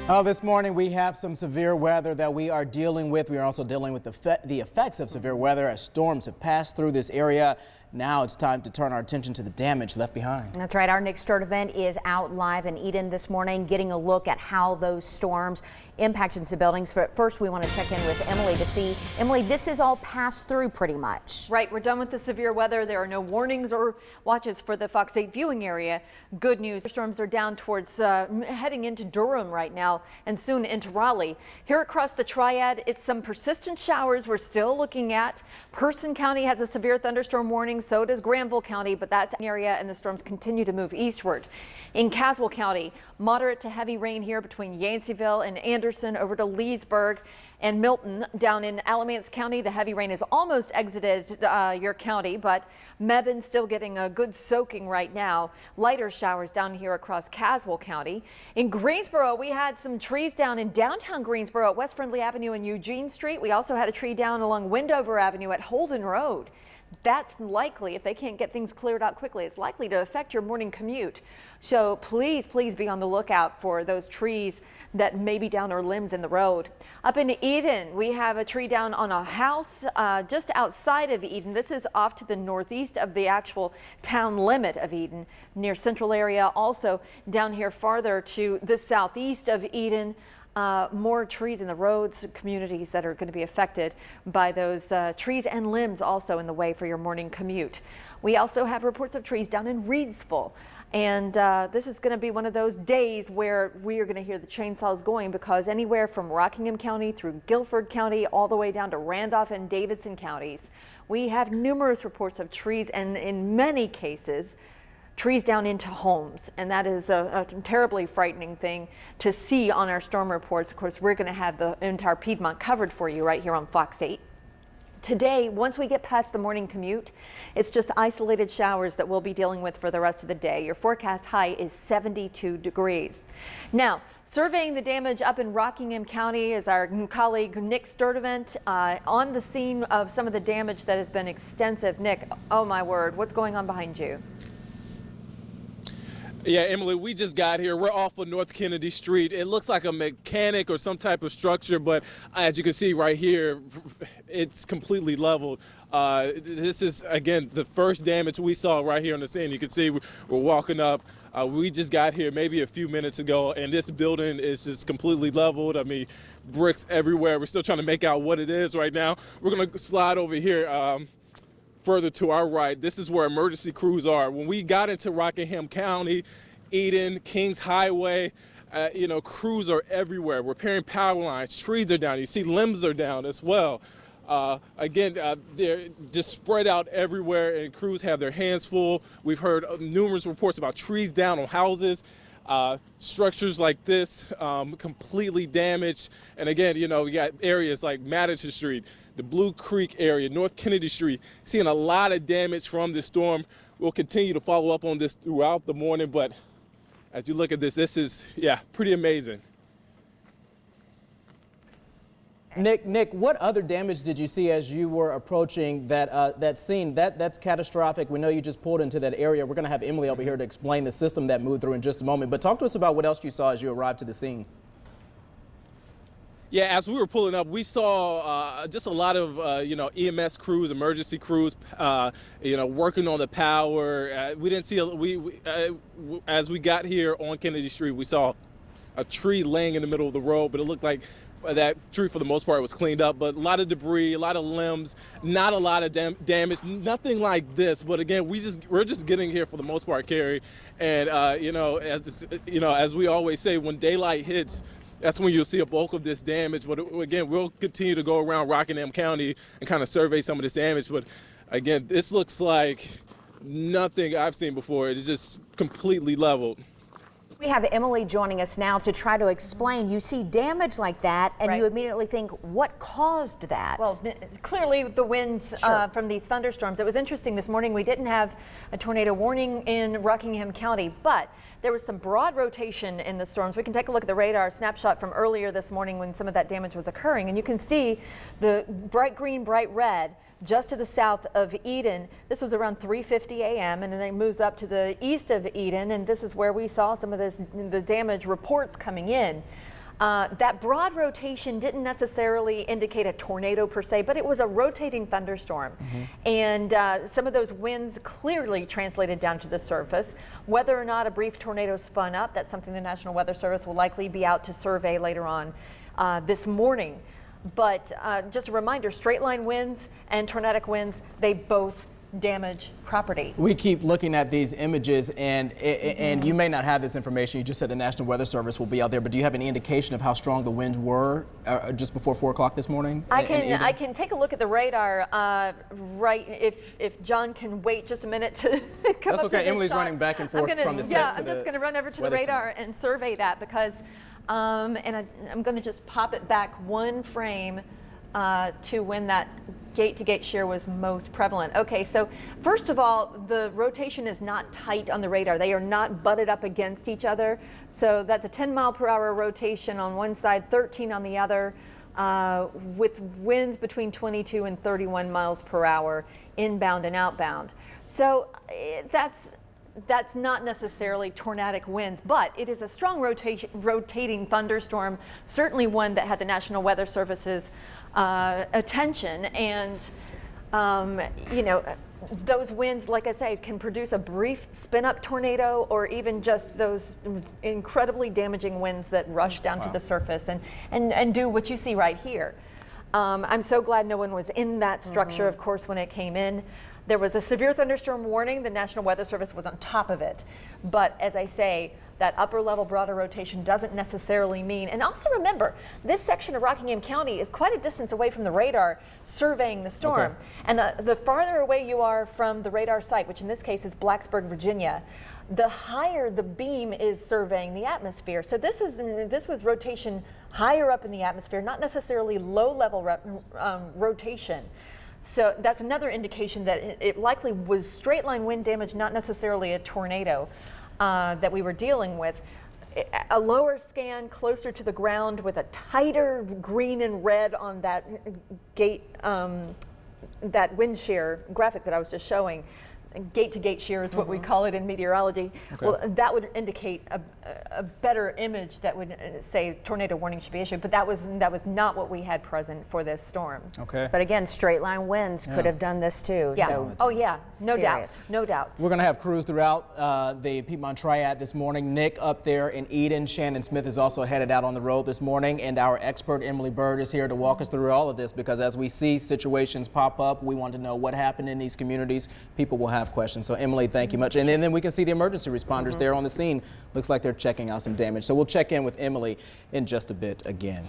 This morning we have some severe weather that we are dealing with. We are also dealing with the effects of severe weather as storms have passed through this area. Now it's time to turn our attention to the damage left behind. That's right. Our Nick Sturdivant is out live in Eden this morning, getting a look at how those storms impacted some buildings. First, we want to check in with Emily to see. Emily, this is all passed through pretty much. Right. We're done with the severe weather. There are no warnings or watches for the Fox 8 viewing area. Good news. Storms are down towards heading into Durham right now and soon into Raleigh. Here across the Triad, it's some persistent showers we're still looking at. Person County has a severe thunderstorm warning. So does Granville County, but that's an area and the storms continue to move eastward. In Caswell County, moderate to heavy rain here between Yanceyville and Anderson over to Leesburg and Milton. Down in Alamance County, the heavy rain has almost exited your county, but Mebane still getting a good soaking right now. Lighter showers down here across Caswell County. In Greensboro, we had some trees down in downtown Greensboro at West Friendly Avenue and Eugene Street. We also had a tree down along Wendover Avenue at Holden Road. That's likely, if they can't get things cleared out quickly, it's likely to affect your morning commute. So please be on the lookout for those trees that may be down or limbs in the road. Up in Eden, we have a tree down on a house just outside of Eden. This is off to the northeast of the actual town limit of Eden, near Central area. Also down here farther to the southeast of Eden. More trees in the roads, communities that are going to be affected by those trees and limbs also in the way for your morning commute. We also have reports of trees down in Reidsville. And this is going to be one of those days where we are going to hear the chainsaws going, because anywhere from Rockingham County through Guilford County all the way down to Randolph and Davidson counties, we have numerous reports of trees, and in many cases trees down into homes, and that is a terribly frightening thing to see on our storm reports. Of course, we're going to have the entire Piedmont covered for you right here on Fox 8. Today, once we get past the morning commute, it's just isolated showers that we'll be dealing with for the rest of the day. Your forecast high is 72 degrees. Now, surveying the damage up in Rockingham County is our colleague Nick Sturdivant on the scene of some of the damage that has been extensive. Nick, oh my word, what's going on behind you? Yeah, Emily, we just got here. We're off of North Kennedy Street. It looks like a mechanic or some type of structure, but as you can see right here, it's completely leveled. This is, again, the first damage we saw right here on the scene. You can see we're walking up. We just got here maybe a few minutes ago, and this building is just completely leveled. I mean, bricks everywhere. We're still trying to make out what it is right now. We're going to slide over here. Further to our right, this is where emergency crews are. When we got into Rockingham County, Eden, Kings Highway, crews are everywhere, repairing power lines. Trees are down. You see limbs are down as well. They're just spread out everywhere, and crews have their hands full. We've heard numerous reports about trees down on houses. Structures like this completely damaged. And again, you got areas like Madison Street, the Blue Creek area, North Kennedy Street, seeing a lot of damage from this storm. We'll continue to follow up on this throughout the morning, but as you look at this, this is, pretty amazing. Nick, what other damage did you see as you were approaching that scene? That's catastrophic. We know you just pulled into that area. We're going to have Emily over here to explain the system that moved through in just a moment. But talk to us about what else you saw as you arrived to the scene. Yeah, as we were pulling up, we saw just a lot of, EMS crews, emergency crews, working on the power. We didn't see, as we got here on Kennedy Street, we saw a tree laying in the middle of the road, but it looked like that tree for the most part was cleaned up, but a lot of debris, a lot of limbs, not a lot of damage, nothing like this. But again, we're just getting here for the most part, Carrie. And as we always say, when daylight hits, that's when you'll see a bulk of this damage. But again, we'll continue to go around Rockingham County and kind of survey some of this damage. But again, this looks like nothing I've seen before. It's just completely leveled. We have Emily joining us now to try to explain. You see damage like that, and you immediately think, what caused that? Well, clearly the winds from these thunderstorms. It was interesting this morning. We didn't have a tornado warning in Rockingham County, but there was some broad rotation in the storms. We can take a look at the radar snapshot from earlier this morning when some of that damage was occurring, and you can see the bright green, bright red just to the south of Eden. This was around 3:50 a.m. and then it moves up to the east of Eden, and this is where we saw some of the damage reports coming in. That broad rotation didn't necessarily indicate a tornado per se, but it was a rotating thunderstorm. And some of those winds clearly translated down to the surface. Whether or not a brief tornado spun up, that's something the National Weather Service will likely be out to survey later on this morning. But just a reminder, straight line winds and tornadic winds, they both damage property. We keep looking at these images, and you may not have this information. You just said the National Weather Service will be out there, but do you have any indication of how strong the winds were just before 4 o'clock this morning? I can take a look at the radar right if John can wait just a minute to come That's up okay. to this Emily's shot. running back and forth from the set Yeah, to I'm the just going to run over to the weather radar and survey that because, I'm going to just pop it back one frame to when that gate-to-gate shear was most prevalent. Okay, so first of all, the rotation is not tight on the radar. They are not butted up against each other. So that's a 10-mile-per-hour rotation on one side, 13 on the other, with winds between 22 and 31 miles per hour inbound and outbound. So that's not necessarily tornadic winds, but it is a strong rotating thunderstorm, certainly one that had the National Weather Service's attention. And, those winds, like I say, can produce a brief spin-up tornado or even just those incredibly damaging winds that rush down to the surface and do what you see right here. I'm so glad no one was in that structure, of course, when it came in. There was a severe thunderstorm warning. The National Weather Service was on top of it. But as I say, that upper level broader rotation doesn't necessarily mean, and also remember, this section of Rockingham County is quite a distance away from the radar surveying the storm. Okay. And the farther away you are from the radar site, which in this case is Blacksburg, Virginia, the higher the beam is surveying the atmosphere. So this was rotation higher up in the atmosphere, not necessarily low level rotation. So that's another indication that it likely was straight line wind damage, not necessarily a tornado that we were dealing with. A lower scan closer to the ground with a tighter green and red on that gate, that wind shear graphic that I was just showing. Gate-to-gate shear is what we call it in meteorology. Okay. Well, that would indicate a better image that would say tornado warning should be issued, but that was not what we had present for this storm. Okay. But again, straight line winds could have done this too. Yeah. So Oh yeah. No doubt. serious. No doubt. We're going to have crews throughout the Piedmont Triad this morning. Nick up there in Eden. Shannon Smith is also headed out on the road this morning. And our expert, Emily Bird, is here to walk us through all of this because as we see situations pop up, we want to know what happened in these communities. People will have questions. So, Emily, thank you much. And then we can see the emergency responders there on the scene. Looks like they're checking out some damage. So we'll check in with Emily in just a bit again.